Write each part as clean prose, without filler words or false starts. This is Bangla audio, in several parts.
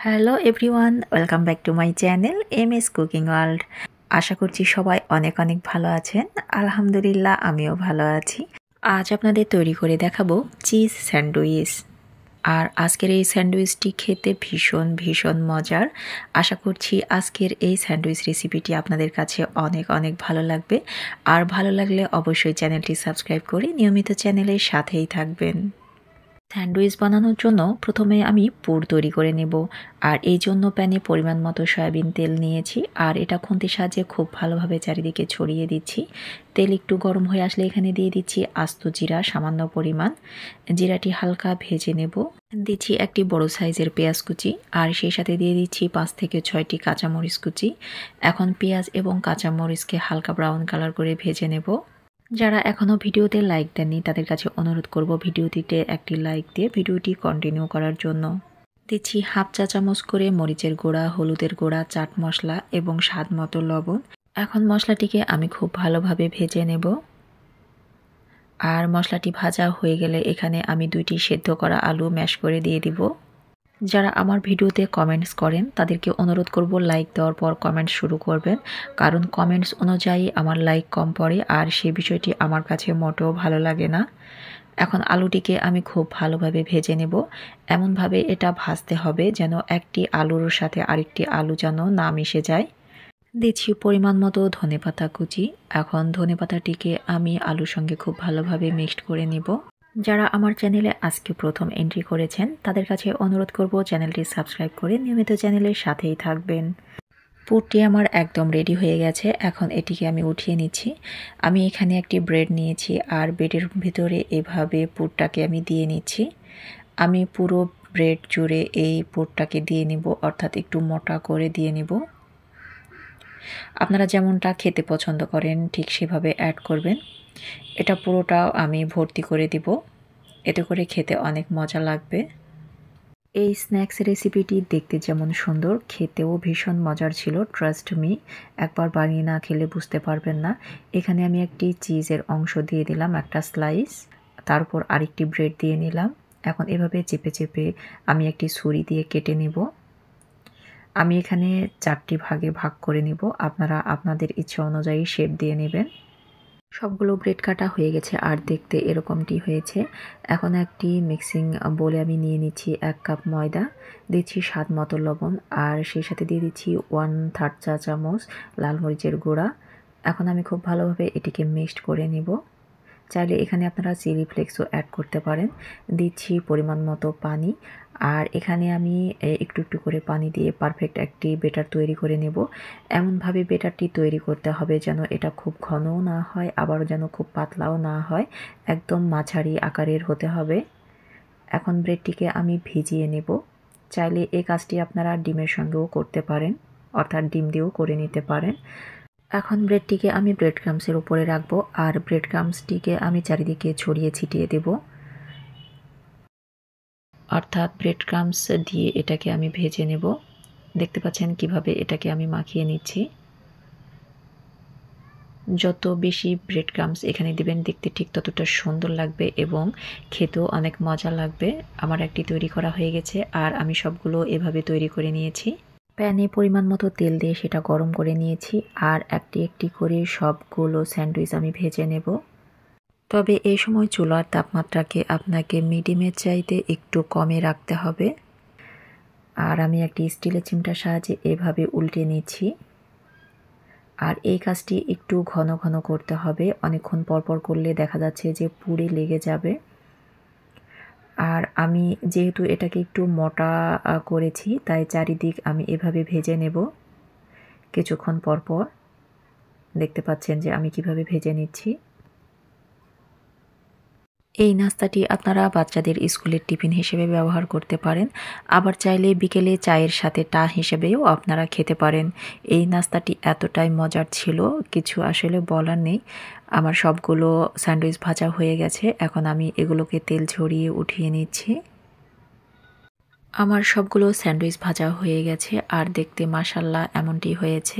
Hello everyone, welcome back to my channel MS cooking world. আশা করছি সবাই অনেক অনেক ভালো আছেন। আলহামদুলিল্লাহ আমিও ভালো আছি। আজ আপনাদের তৈরি করে দেখাবো চিজ স্যান্ডউইচ। আর আজকের এই স্যান্ডউইচটি খেতে ভীষণ ভীষণ মজার। আশা করছি আজকের এই স্যান্ডউইচ রেসিপিটি আপনাদের কাছে অনেক অনেক ভালো লাগবে। আর ভালো লাগলে অবশ্যই চ্যানেলটি সাবস্ক্রাইব করে নিয়মিত চ্যানেলের সাথেই থাকবেন। স্যান্ডউইচ বানানোর জন্য প্রথমে আমি পুর তৈরি করে নেব। আর এই জন্য প্যানে পরিমাণ মতো সয়াবিন তেল নিয়েছি আর এটা খুন্তির সাহায্যে খুব ভালোভাবে চারিদিকে ছড়িয়ে দিচ্ছি। তেল একটু গরম হয়ে আসলে এখানে দিয়ে দিচ্ছি আস্ত জিরা সামান্য পরিমাণ। জিরাটি হালকা ভেজে নেব। দিচ্ছি একটি বড় সাইজের পেঁয়াজ কুচি আর সেই সাথে দিয়ে দিচ্ছি 5 থেকে 6টি কাঁচামরিচ কুচি। এখন পেঁয়াজ এবং কাঁচামরিচকে হালকা ব্রাউন কালার করে ভেজে নেব। যারা এখনও ভিডিওতে লাইক দেননি তাদের কাছে অনুরোধ করব ভিডিওটিতে একটি লাইক দিয়ে ভিডিওটি কন্টিনিউ করার জন্য। দিচ্ছি হাফ চা চামচ করে মরিচের গুঁড়া, হলুদের গুঁড়া, চাট মশলা এবং স্বাদ মতো লবণ। এখন মশলাটিকে আমি খুব ভালোভাবে ভেজে নেব। আর মশলাটি ভাজা হয়ে গেলে এখানে আমি 2টি সেদ্ধ করা আলু ম্যাশ করে দিয়ে দিব। যারা আমার ভিডিওতে কমেন্টস করেন তাদেরকে অনুরোধ করব লাইক দেওয়ার পর কমেন্টস শুরু করবেন, কারণ কমেন্টস অনুযায়ী আমার লাইক কম পড়ে আর সেই বিষয়টি আমার কাছে মোটেও ভালো লাগে না। এখন আলুটিকে আমি খুব ভালোভাবে ভেজে নেব। এমনভাবে এটা ভাজতে হবে যেন একটি আলুর সাথে আরেকটি আলু যেন না মিশে যায়। দিচ্ছি পরিমাণ মতো ধনেপাতা কুচি। এখন ধনেপাতাটিকে আমি আলুর সঙ্গে খুব ভালোভাবে মিক্সড করে নিব। যারা আমার চ্যানেলে আজকে প্রথম এন্ট্রি করেছেন তাদের কাছে অনুরোধ করব চ্যানেলটি সাবস্ক্রাইব করে নিয়মিত চ্যানেলের সাথেই থাকবেন। পুরটি আমার একদম রেডি হয়ে গেছে। এখন এটিকে আমি উঠিয়ে নিচ্ছি। আমি এখানে একটি ব্রেড নিয়েছি আর ব্রেডের ভিতরে এভাবে পুরটাকে আমি দিয়ে নিচ্ছি। আমি পুরো ব্রেড জুড়ে এই পুরটাকে দিয়ে নিব, অর্থাৎ একটু মোটা করে দিয়ে নিব। আপনারা যেমনটা খেতে পছন্দ করেন ঠিক সেভাবে অ্যাড করবেন। এটা পুরোটাও আমি ভর্তি করে দিব, এতে করে খেতে অনেক মজা লাগবে। এই স্ন্যাক্স রেসিপিটি দেখতে যেমন সুন্দর, খেতেও ভীষণ মজার ছিল। ট্রাস্ট মি, একবার বানিয়ে না খেলে বুঝতে পারবেন না। এখানে আমি একটি চিজের অংশ দিয়ে দিলাম, একটা স্লাইস, তারপর আরেকটি ব্রেড দিয়ে নিলাম। এখন এভাবে চেপে চেপে আমি একটি ছুরি দিয়ে কেটে নিব। আমি এখানে 4টি ভাগে ভাগ করে নিব, আপনারা আপনাদের ইচ্ছা অনুযায়ী শেপ দিয়ে নেবেন। সবগুলো ব্রেড কাটা হয়ে গেছে আর দেখতে এরকমটি হয়েছে। এখন একটি মিক্সিং বোলে আমি নিয়ে নিচ্ছি 1 কাপ ময়দা, দিচ্ছি স্বাদ মতো লবণ আর সেই সাথে দিয়ে দিচ্ছি 1/3 চা চামচ লাল মরিচের গুঁড়া। এখন আমি খুব ভালোভাবে এটিকে মিক্সড করে নিব। চাইলে এখানে আপনারা চিলি ফ্লেক্সও অ্যাড করতে পারেন। দিচ্ছি পরিমাণ মতো পানি আর এখানে আমি একটু একটু করে পানি দিয়ে পারফেক্ট একটি বেটার তৈরি করে নেব। এমনভাবে বেটারটি তৈরি করতে হবে যেন এটা খুব ঘনও না হয় আবার যেন খুব পাতলাও না হয়, একদম মাঝারি আকারের হতে হবে। এখন ব্রেডটিকে আমি ভিজিয়ে নেব। চাইলে এই কাজটি আপনারা ডিমের সঙ্গেও করতে পারেন, অর্থাৎ ডিম দিয়েও করে নিতে পারেন। এখন ব্রেডটিকে আমি ব্রেড ক্রাম্বসের উপরে রাখবো আর ব্রেড ক্রাম্বসটিকে আমি চারিদিকে ছড়িয়ে ছিটিয়ে দেব, অর্থাৎ ব্রেড ক্রাম্বস দিয়ে এটাকে আমি ভেজে নেব। দেখতে পাচ্ছেন কিভাবে এটাকে আমি মাখিয়ে নিচ্ছি। যত বেশি ব্রেড ক্রাম্বস এখানে দিবেন দেখতে ঠিক ততটা সুন্দর লাগবে এবং খেতেও অনেক মজা লাগবে। আমার একটি তৈরি করা হয়ে গেছে আর আমি সবগুলো এভাবে তৈরি করে নিয়েছি। প্যানে পরিমাণ মতো তেল দিয়ে সেটা গরম করে নিয়েছি আর একটি একটি করে সবগুলো স্যান্ডউইচ আমি ভেজে নেব। তবে এই সময় চুলার তাপমাত্রাকে আপনাকে মিডিয়ামের চাইতে একটু কমে রাখতে হবে। আর আমি একটি স্টিলের চিমটার সাহায্যে এভাবে উল্টে নিচ্ছি। আর এই কাজটি একটু ঘন ঘন করতে হবে, অনেকক্ষণ পরপর করলে দেখা যাচ্ছে যে পুড়ে লেগে যাবে। আর আমি যেহেতু এটাকে একটু মোটা করেছি তাই চারিদিক আমি এভাবে ভেজে নেব কিছুক্ষণ পরপর। দেখতে পাচ্ছেন যে আমি কিভাবে ভেজে নিচ্ছি। এই নাস্তাটি আপনারা বাচ্চাদের স্কুলের টিফিন হিসেবে ব্যবহার করতে পারেন, আবার চাইলে বিকেলে চায়ের সাথে টা হিসেবেও আপনারা খেতে পারেন। এই নাস্তাটি এতটাই মজার ছিল, কিছু আসলে বলার নেই। আমার সবগুলো স্যান্ডউইচ ভাজা হয়ে গেছে, এখন আমি এগুলোকে তেল ঝরিয়ে উঠিয়ে নিচ্ছি। আমার সবগুলো স্যান্ডউইচ ভাজা হয়ে গেছে আর দেখতে মাশাআল্লাহ এমনটি হয়েছে।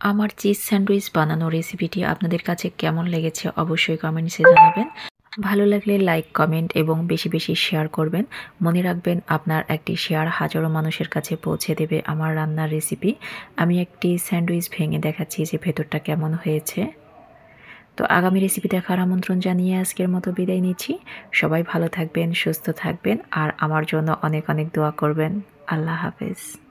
আমার চিজ স্যান্ডউইচ বানানোর রেসিপিটি আপনাদের কাছে কেমন লেগেছে অবশ্যই কমেন্টসে জানাবেন। ভালো লাগলে লাইক, কমেন্ট এবং বেশি বেশি শেয়ার করবেন। মনে রাখবেন আপনার একটি শেয়ার হাজারো মানুষের কাছে পৌঁছে দেবে আমার রান্নার রেসিপি। আমি একটি স্যান্ডউইচ ভেঙে দেখাচ্ছি যে ভেতরটা কেমন হয়েছে। তো আগামী রেসিপি দেখার আমন্ত্রণ জানিয়ে আজকের মতো বিদায় নিচ্ছি। সবাই ভালো থাকবেন, সুস্থ থাকবেন আর আমার জন্য অনেক অনেক দোয়া করবেন। আল্লাহ হাফেজ।